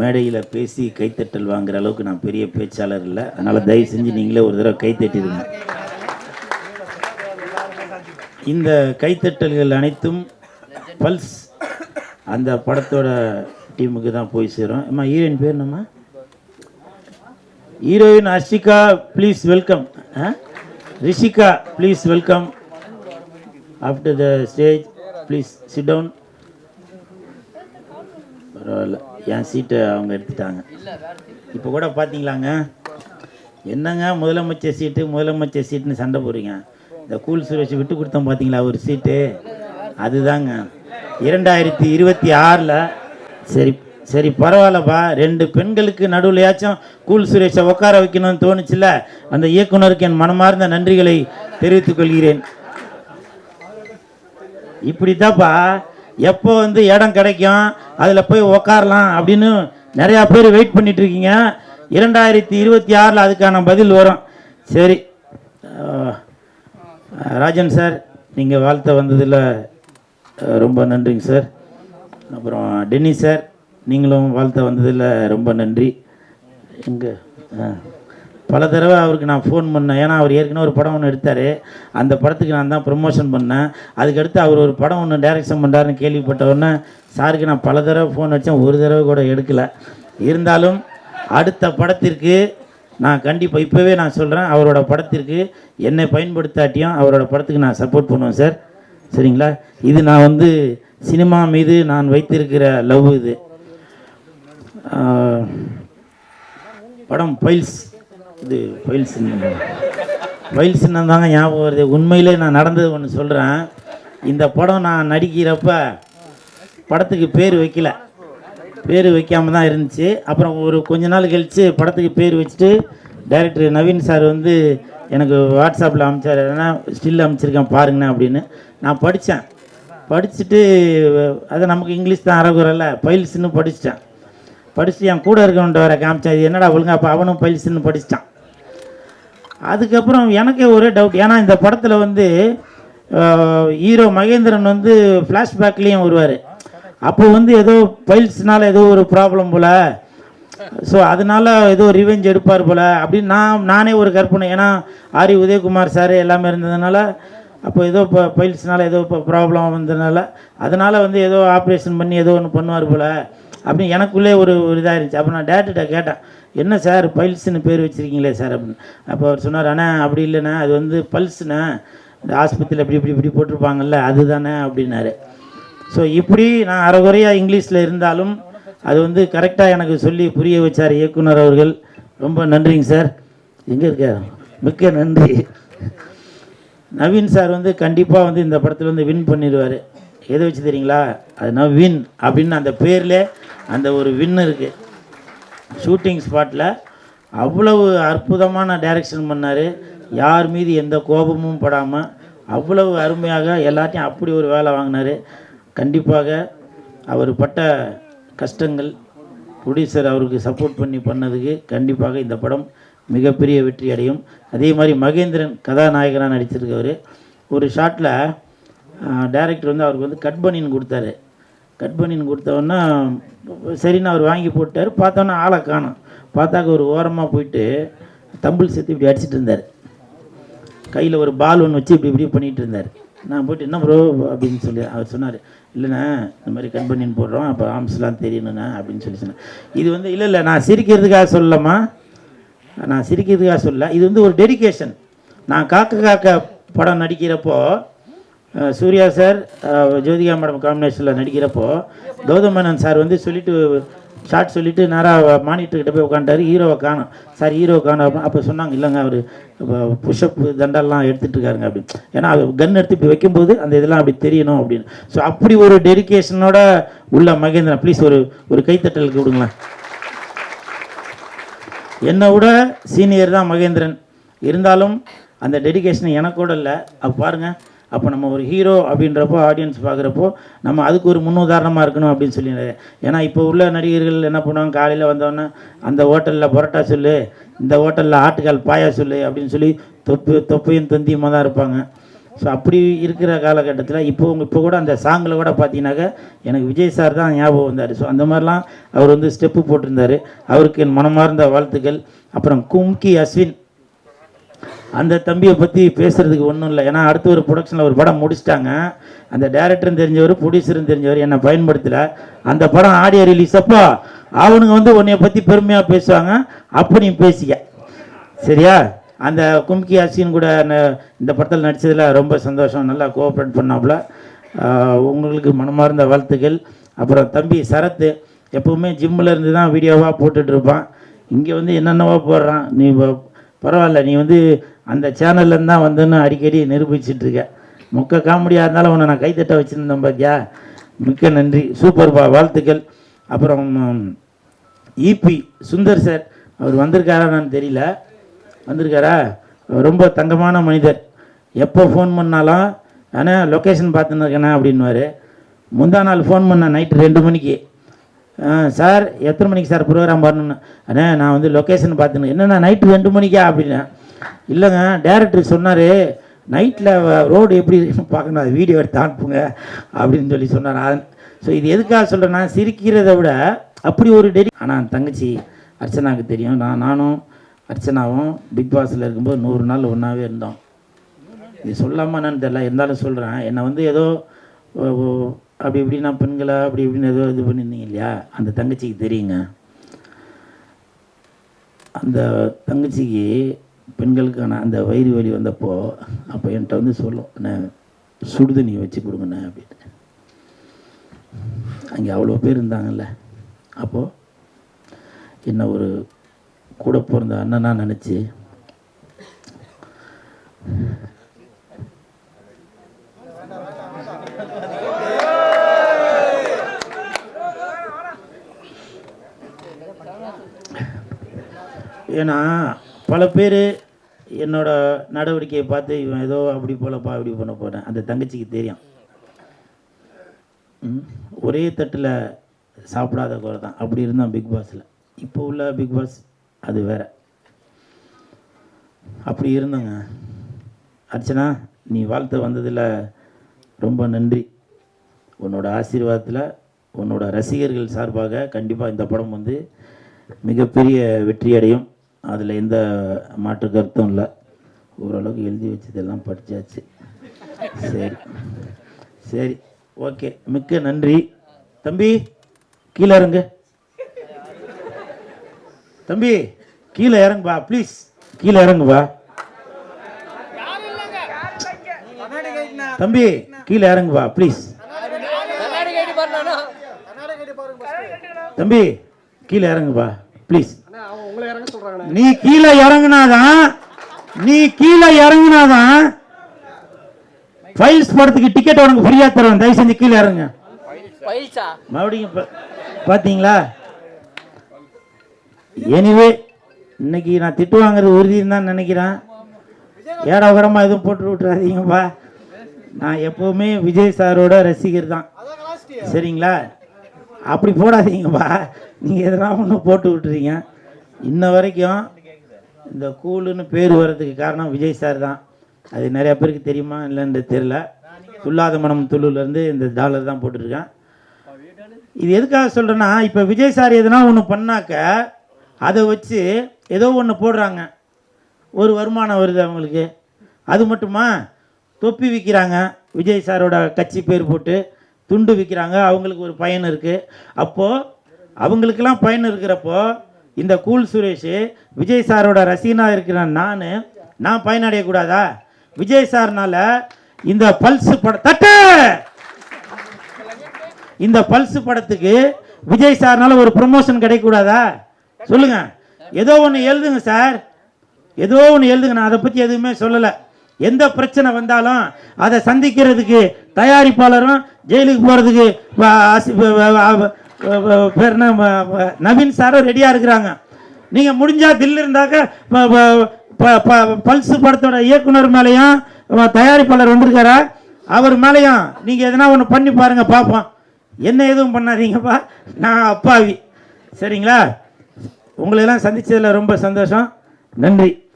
மேடையில் பேசி கைத்தட்டல் வாங்குற அளவுக்கு நான் பெரிய பேச்சாளர் இல்லை. அதனால் தயவு செஞ்சு நீங்களே ஒரு தடவை கைத்தட்டிடுங்க. இந்த கைத்தட்டல்கள் அனைத்தும் பல்ஸ் அந்த படத்தோட டீமுக்கு தான் போய் சேரும். அம்மா ஹீரோயின் பேர் என்னம்மா? Heroine Harshika, please welcome. Rishika, please welcome. After the stage please sit down. பரவாயில்ல, என் சீட்டை அவங்க எடுத்துட்டாங்க. இப்போ கூட பார்த்தீங்களாங்க, என்னங்க முதலமைச்சர் சீட்டுன்னு சண்டை போடுறீங்க. இந்த கூல் சுரேஷ் விட்டு கொடுத்தோம் பார்த்தீங்களா ஒரு சீட்டு, அதுதாங்க 2026. சரி சரி பரவாயில்லப்பா, 2 பெண்களுக்கு நடுவுலையாச்சும் கூல் சுரேஷை உட்கார வைக்கணும்னு தோணுச்சுல, அந்த இயக்குனருக்கு என் மனமார்ந்த நன்றிகளை தெரிவித்துக் கொள்கிறேன். இப்படித்தாப்பா எப்போ இடம் கிடைக்கும் அதில் போய் உக்காரலாம் அப்படின்னு நிறையா பேர் வெயிட் பண்ணிட்டு இருக்கீங்க. 2026 அதுக்கான பதில் வரும். சரி ராஜன் சார், நீங்கள் வாழ்த்த வந்ததில் ரொம்ப நன்றிங்க சார். அப்புறம் டென்னி சார், நீங்களும் வாழ்த்த வந்ததில் ரொம்ப நன்றி. எங்கே பல தடவை அவருக்கு நான் ஃபோன் பண்ணேன். ஏன்னா அவர் ஏற்கனவே ஒரு படம் ஒன்று எடுத்தார், அந்த படத்துக்கு நான் தான் ப்ரொமோஷன் பண்ணேன். அதுக்கடுத்து அவர் ஒரு படம் ஒன்று டைரக்ஷன் பண்ணுறாருன்னு கேள்விப்பட்டவுடனே சாருக்கு நான் பல தடவை ஃபோன் வச்சேன், ஒரு தடவை கூட எடுக்கலை. இருந்தாலும் அடுத்த படத்திற்கு நான் கண்டிப்பாக இப்போவே நான் சொல்கிறேன், அவரோட படத்திற்கு என்னை பயன்படுத்தாட்டியும் அவரோட படத்துக்கு நான் சப்போர்ட் பண்ணுவேன் சார். சரிங்களா? இது நான் சினிமா மீது நான் வைத்திருக்கிற லவ். இது படம் ஃபைல்ஸ், இது ஃபைல்ஸ்ன்னு தாங்க ஞாபகம் வருது. உண்மையிலே நான் நடந்தது ஒன்று சொல்கிறேன். இந்த படம் நான் நடிக்கிறப்ப படத்துக்கு பேர் வைக்கல, பேர் வைக்காமல் தான் இருந்துச்சு. அப்புறம் ஒரு கொஞ்ச நாள் கழித்து படத்துக்கு பேர் வச்சுட்டு டைரக்டர் நவீன் சார் எனக்கு வாட்ஸ்அப்பில் அனுப்பிச்சார், ஏன்னா ஸ்டில் அனுப்பிச்சிருக்கேன் பாருங்கண்ணே அப்படின்னு. நான் படிச்சுட்டு அதை நமக்கு இங்கிலீஷ் தான் அறகுறல, ஃபைல்ஸ்ன்னு படிச்சுட்டு என் கூட இருக்கவன்ட்டு வர காமிச்சேன், இது என்னடா ஒழுங்கா. அப்போ அவனும் ஃபைல்ஸ்ன்னு படிச்சிட்டான். அதுக்கப்புறம் எனக்கே ஒரே டவுட், ஏன்னா இந்த படத்தில் ஹீரோ மகேந்திரன் ஃப்ளாஷ்பேக்லேயும் வருவார். அப்போ ஏதோ ஃபைல்ஸ்னால் ஏதோ ஒரு ப்ராப்ளம் போல், ஸோ அதனால் ஏதோ ரிவெஞ்ச் எடுப்பார் போல் அப்படின்னு நானே ஒரு கற்பனை. ஏன்னா ஆரி உதயகுமார் சார் எல்லாமே இருந்ததுனால, அப்போ ஏதோ இப்போ ஃபைல்ஸ்னால் ஏதோ இப்போ ப்ராப்ளம் வந்ததுனால, அதனால் ஏதோ ஆப்ரேஷன் பண்ணி ஏதோ ஒன்று பண்ணுவார் போல் அப்படின்னு எனக்குள்ளே ஒரு இதாக இருந்துச்சு. அப்போ நான் டேரக்டர்கிட்ட கேட்டேன், என்ன சார் ஃபைல்ஸ்ன்னு பேர் வச்சுருக்கீங்களே சார் அப்படின்னு. அப்போ அவர் சொன்னார், அண்ணா அப்படி இல்லைண்ணே, அது பல்ஸ்ண்ணே, இந்த ஆஸ்பத்திரியில் இப்படி போட்டிருப்பாங்கல்ல அதுதானே அப்படின்னாரு. ஸோ இப்படி நான் அரைகுறையாக இங்கிலீஷில் இருந்தாலும் அது கரெக்டாக எனக்கு சொல்லி புரிய வச்சார் இயக்குனர் அவர்கள். ரொம்ப நன்றிங்க சார். எங்கே இருக்கார்? மிக்க நன்றி. நவீன் சார் கண்டிப்பாக இந்த படத்தில் வின் பண்ணிடுவார். எதை வச்சு தெரியுங்களா? அது வின் அப்படின்னு அந்த பேரில் அந்த ஒரு வின் இருக்குது. ஷூட்டிங் ஸ்பாட்டில் அவ்வளவு அற்புதமான டைரக்ஷன் பண்ணார். யார் மீது எந்த கோபமும் படாமல் அவ்வளவு அருமையாக எல்லாத்தையும் அப்படி ஒரு வேலை வாங்கினார். கண்டிப்பாக அவர் பட்ட கஷ்டங்கள், ப்ரொடியூசர் அவருக்கு சப்போர்ட் பண்ணதுக்கு கண்டிப்பாக இந்த படம் மிகப்பெரிய வெற்றி அடையும். அதே மாதிரி மகேந்திரன் கதாநாயகனாக நடிச்சிருக்கவர். ஒரு ஷாட்டில் டைரக்டர் அவருக்கு கட் பனின்னு கொடுத்தாரு. கட் பனின்னு கொடுத்தவொன்னே சரின்னு அவர் வாங்கி போட்டார். பார்த்தோன்னா ஆளை காணும். பார்த்தாக்க ஒரு ஓரமாக போயிட்டு தம்பிள் சேர்த்து இப்படி அடிச்சிட்டு இருந்தார். கையில் ஒரு பால் ஒன்று வச்சு இப்படி பண்ணிகிட்டு இருந்தார். நான் போய்ட்டு என்ன ப்ரோ அப்படின்னு சொல்லி அவர் சொன்னார், இல்லைண்ணா இந்த மாதிரி கட் பனின்னு போடுறோம், அப்போ ஆம்ஸ்லாம் தெரியணுண்ணா அப்படின்னு சொன்னேன். இது இல்லை நான் சிரிக்கிறதுக்காக சொல்லலாமா, நான் சிரிக்கிறதுக்காக சொல்ல, இது ஒரு டெடிக்கேஷன். நான் காக்க படம் நடிக்கிறப்போ சூர்யா சார் ஜோதிகா மேடம் காம்பினேஷனில் நடிக்கிறப்போ கௌதம் மேனன் சார் சொல்லிவிட்டு ஷார்ட் சொல்லிவிட்டு நேராக மானிட்டர்கிட்ட போய் உட்காந்துட்டார். ஹீரோவை காணும் சார், ஹீரோ காணும். அப்போ சொன்னாங்க, இல்லைங்க அவர் புஷ்அப் தண்டெல்லாம் எடுத்துகிட்டு இருக்காருங்க அப்படின்னு. ஏன்னா அது கன் எடுத்து இப்படி வைக்கும்போது அந்த இதெல்லாம் அப்படி தெரியணும் அப்படின்னு. ஸோ அப்படி ஒரு டெடிக்கேஷனோட உள்ள மகேந்திரன், ப்ளீஸ் ஒரு கைத்தட்டலுக்கு விடுங்களேன். என்னை விட சீனியர் தான் மகேந்திரன், இருந்தாலும் அந்த டெடிக்கேஷன் எனக்கூட இல்லை. அப்போ பாருங்கள், அப்போ நம்ம ஒரு ஹீரோ அப்படின்றப்போ ஆடியன்ஸ் பார்க்குறப்போ நம்ம அதுக்கு ஒரு முன்னுதாரணமாக இருக்கணும் அப்படின்னு சொல்லி. ஏன்னா இப்போ உள்ள நடிகர்கள் என்ன பண்ணுவாங்க, காலையில் வந்தோடனே அந்த ஹோட்டலில் பரோட்டா சொல்லு, இந்த ஹோட்டலில் ஆட்டுக்கால் பாயா சொல்லு அப்படின்னு சொல்லி தொப்பையும் தொந்தியுமாக தான் இருப்பாங்க. ஸோ அப்படி இருக்கிற காலகட்டத்தில் இப்போ கூட அந்த சாங்கில் கூட பார்த்தீங்கன்னாக்கா எனக்கு விஜய் சார் தான் ஞாபகம் வந்தார். ஸோ அந்த மாதிரிலாம் அவர் வந்து ஸ்டெப்பு போட்டிருந்தார். அவருக்கு என் மனமார்ந்த வாழ்த்துக்கள். அப்புறம் கும்கி அஸ்வின், அந்த தம்பியை பற்றி பேசுகிறதுக்கு ஒன்றும் இல்லை. ஏன்னா அடுத்த ஒரு ப்ரொடக்ஷனில் ஒரு படம் முடிச்சிட்டாங்க. அந்த டைரக்டரும் தெரிஞ்சவர், ப்ரொடியூசரும் தெரிஞ்சவர், என்னை பயன்படுத்தலை. அந்த படம் ஆடியோ ரிலீஸ் அப்போ அவனுங்க வந்து உன்னைய பற்றி பெருமையாக பேசுவாங்க. அப்படி பேசிக்க சரியா? அந்த கும்கி அஸ்வின் கூட இந்த படத்தில் நடித்ததில் ரொம்ப சந்தோஷம். நல்லா கோஆப்ரேட் பண்ணாப்புல. உங்களுக்கு மனமார்ந்த வாழ்த்துக்கள். அப்புறம் தம்பி சரத்து எப்போவுமே ஜிம்மில் இருந்து தான் வீடியோவாக போட்டுட்ருப்பான். இங்கே வந்து என்னென்னவோ போடுறான். நீ பரவாயில்ல, நீ வந்து அந்த சேனல்லேருந்து தான் வந்துன்னு அடிக்கடி நிரூபிச்சிட்ருக்க. மொக்க காமெடியாக இருந்தாலும் உன்னை நான் கைத்தட்ட வச்சுருந்தேன் பார்த்தியா. மிக்க நன்றி, சூப்பர்பா, வாழ்த்துக்கள். அப்புறம் இபி சுந்தர் சார், அவர் வந்திருக்காரான்னு தெரியல. வந்திருக்காரா? ரொம்ப தங்கமான மனிதர். எப்போ ஃபோன் பண்ணாலும் ஆனால் லொக்கேஷன் பார்த்துன்னு இருக்கேண்ணா அப்படின்வார். முந்தா நாள் ஃபோன் பண்ணேன் நைட்டு 2 மணிக்கு. சார் எத்தனை மணிக்கு சார் ப்ரோக்ராம் வரணுன்னு? அண்ணே நான் வந்து லொக்கேஷன் பார்த்துன்னு. என்னண்ணா நைட்டு 2 மணிக்கா அப்படின்னா? இல்லைங்க, டேரக்டர் சொன்னார் நைட்டில் ரோடு எப்படி பார்க்கணும், அது வீடியோ எடுத்து அனுப்புங்க அப்படின்னு சொல்லி சொன்னார். ஸோ இது எதுக்காக சொல்கிறேன்னா, சிரிக்கிறத விட அப்படி ஒரு ஆனால் தங்கச்சி அர்ச்சனாவுக்கு தெரியும். நானும் அர்ச்சனாவும் பிக் பாஸில் இருக்கும்போது 100 நாள் ஒன்றாவே இருந்தோம். இது சொல்லாமல் என்னன்னு தெரியல, இருந்தாலும் சொல்கிறேன். என்னை வந்து ஏதோ அப்படி இப்படின்னா பெண்களை அப்படி இப்படின்னு ஏதோ இது பண்ணியிருந்தீங்க இல்லையா, அந்த தங்கச்சிக்கு தெரியுங்க. அந்த தங்கச்சிக்கு பெண்களுக்கான அந்த வயிறு வலி வந்தப்போ அப்போ என்கிட்ட வந்து சொல்லும், நான் சுடுதண்ணி வச்சு கொடுங்கண்ணே அப்படின்ட்டு. அங்கே அவ்வளோ பேர் இருந்தாங்கல்ல. அப்போது என்ன ஒரு கூட பிறந்த அண்ணனா நினச்சி ஏன்னா பல பேர் என்னோட நடவடிக்கையை பார்த்து இவன் ஏதோ அப்படி போலப்பா அப்படி பண்ண போகிறேன். அந்த தங்கச்சிக்கு தெரியும். ஒரே தட்டில் சாப்பிடாத குறை தான். அப்படி இருந்தான் பிக் பாஸில். இப்போ உள்ள பிக் பாஸ் அது வேறு. அப்படி இருந்தங்க. அர்ச்சனா, நீ வாழ்த்து வந்ததில் ரொம்ப நன்றி. உன்னோட ஆசீர்வாதத்தில், உன்னோட ரசிகர்கள் சார்பாக கண்டிப்பாக இந்த படம் வந்து மிகப்பெரிய வெற்றி அடையும். அதில் எந்த மாற்று கருத்தும் இல்லை. ஓரளவுக்கு எழுதி வச்சதெல்லாம் படித்தாச்சு. சரி சரி, ஓகே, மிக்க நன்றி. தம்பி கீழே இறங்கு. தம்பி கீழே இறங்குப்பா ப்ளீஸ். கீழே இறங்குப்பா தம்பி, கீழே இறங்குப்பா ப்ளீஸ். தம்பி கீழே இறங்குப்பா ப்ளீஸ். நீ கீழே இறங்குனாதான் ஃபைல்ஸ் படத்துக்கு டிக்கெட் உனக்கு ஃப்ரீயா தருவேன். தயவு செஞ்சு கீழே இறங்க. மறுபடியும் பாத்தீங்களா? எனிவே இன்னைக்கு நான் திட்டு வாங்குறது உறுதின்னு தான் நினைக்கிறேன். ஏடாகரமா எதுவும் போட்டு விட்டுறாதீங்கப்பா. நான் எப்பவுமே விஜய் சாரோட ரசிகர் தான், சரிங்களா? அப்படி போடாதீங்கப்பா. நீங்கள் எதனா ஒன்று போட்டு விட்டுறீங்க. இன்ன வரைக்கும் இந்த கூலுன்னு பேர் வர்றதுக்கு காரணம் விஜய் சார் தான். அது நிறையா பேருக்கு தெரியுமா இல்லைன்னு தெரியல. துல்லாத மனம் துள்ளுலேருந்து இந்த டாலர் தான் போட்டிருக்கேன். இது எதுக்காக சொல்கிறேன்னா, இப்போ விஜய் சார் எதனா ஒன்று பண்ணாக்க அதை வச்சு ஏதோ ஒன்று போடுறாங்க, ஒரு வருமானம் வருது அவங்களுக்கு. அது மட்டுமா, தொப்பி விற்கிறாங்க, விஜய் சாரோட கட்சி பேர் போட்டு துண்டு விற்கிறாங்க, அவங்களுக்கு ஒரு பயன் இருக்குது. அப்போது அவங்களுக்கெல்லாம் பயன் இருக்கிறப்போ இந்த கூல் சுரேஷ் விஜய் சாரோட ரசிகனாக இருக்கிற நான் பயனடையக்கூடாதா? விஜய் சார்னால இந்த பல்ஸ் இந்த பல்ஸ் படத்துக்கு விஜய் சார்னால ஒரு ப்ரமோஷன் கிடைக்கக்கூடாதா? சொல்லுங்க. ஏதோ ஒன்று எழுதுங்க சார், ஏதோ ஒன்று எழுதுங்க. நான் அதை பற்றி எதுவுமே சொல்லலை. எந்த பிரச்சனை வந்தாலும் அதை சந்திக்கிறதுக்கு தயாரிப்பாளரும் ஜெயிலுக்கு போகிறதுக்கு பேர் நவீன் சாரும் ரெடியாக இருக்கிறாங்க. நீங்கள் முடிஞ்சால் தில் இருந்தாக்க பல்ஸ் படத்தோட இயக்குனர் மேலேயும் தயாரிப்பாளர் வந்திருக்காரா, அவர் மேலேயும் நீங்கள் எதனா ஒன்று பண்ணி பாருங்கள், பார்ப்போம். என்ன எதுவும் பண்ணாதீங்கப்பா, நான் அப்பாவி, சரிங்களா? உங்களெல்லாம் சந்தித்ததில் ரொம்ப சந்தோஷம். நன்றி.